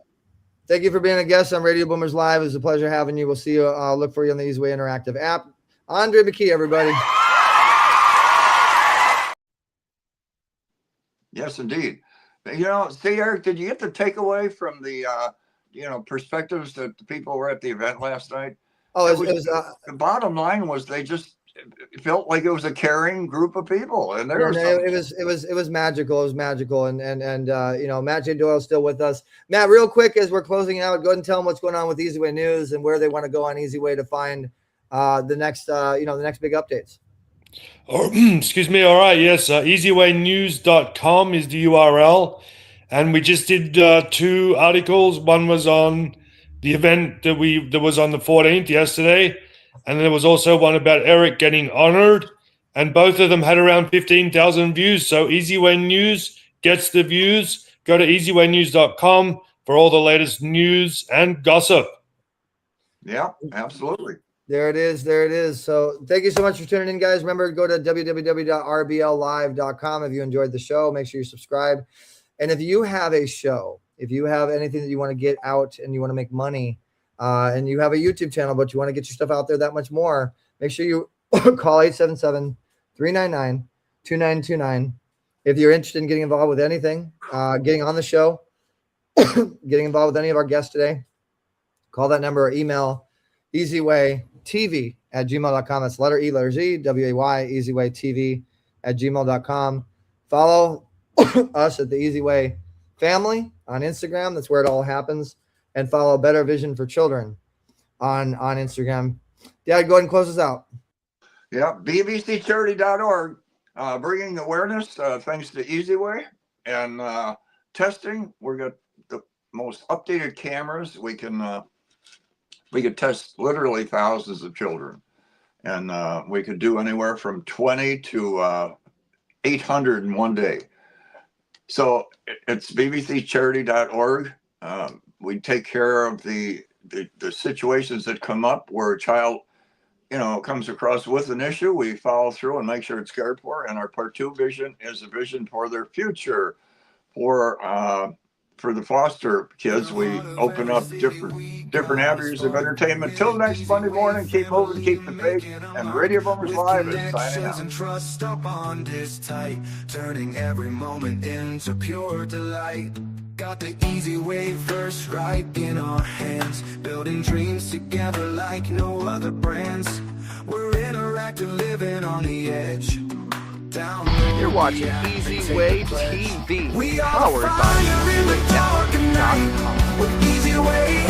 Thank you for being a guest on Radio Boomers Live. It was a pleasure having you. We'll see you. Look for you on the Easy Way Interactive app. Andre Mckee, everybody. Yes, indeed. See, Eric, did you get the takeaway from the, perspectives that the people were at the event last night? Oh, the bottom line was they just felt like it was a caring group of people, and it was magical. It was magical, and Matt J. Doyle's still with us. Matt, real quick as we're closing out, go ahead and tell them what's going on with Easy Way News and where they want to go on Easy Way to find the next big updates. Excuse me. All right. Yes. easywaynews.com is the URL. And we just did 2 articles. One was on the event that was on the 14th yesterday. And there was also one about Eric getting honored. And both of them had around 15,000 views. So Easy Way News gets the views. Go to easywaynews.com for all the latest news and gossip. Yeah, absolutely. There it is. So thank you so much for tuning in, guys. Remember, go to www.rbllive.com if you enjoyed the show. Make sure you subscribe. And if you have a show, if you have anything that you want to get out and you want to make money, and you have a YouTube channel, but you want to get your stuff out there that much more, make sure you call 877-399-2929. If you're interested in getting involved with anything, getting on the show, getting involved with any of our guests today, call that number or email easywaytv@gmail.com. That's letter E, letter Z, W-A-Y, easywaytv@gmail.com. Follow us at the Easy Way Family on Instagram. That's where it all happens. And follow Better Vision for Children on Instagram. Dad, go ahead and close us out. Yeah, bbccharity.org, bringing awareness thanks to Easy Way and testing. We've got the most updated cameras. We can test literally thousands of children, and we could do anywhere from 20 to 800 in one day. So it's bbccharity.org. We take care of the situations that come up where a child, comes across with an issue. We follow through and make sure it's cared for. And our Part 2 vision is a vision for their future. For the foster kids, we open up different avenues of entertainment. Till next Monday morning, keep moving, keep the faith, and Radio Boomers Live is signing out. And trust our bond is tight, turning every moment into pure delight. Got the Easy Way first right in our hands, building dreams together like no other brands. We're interactive, living on the edge. down. You're watching Easy Way TV, We are powered by fire in the dark of night. EasyWayNetwork.com. With Easy Way.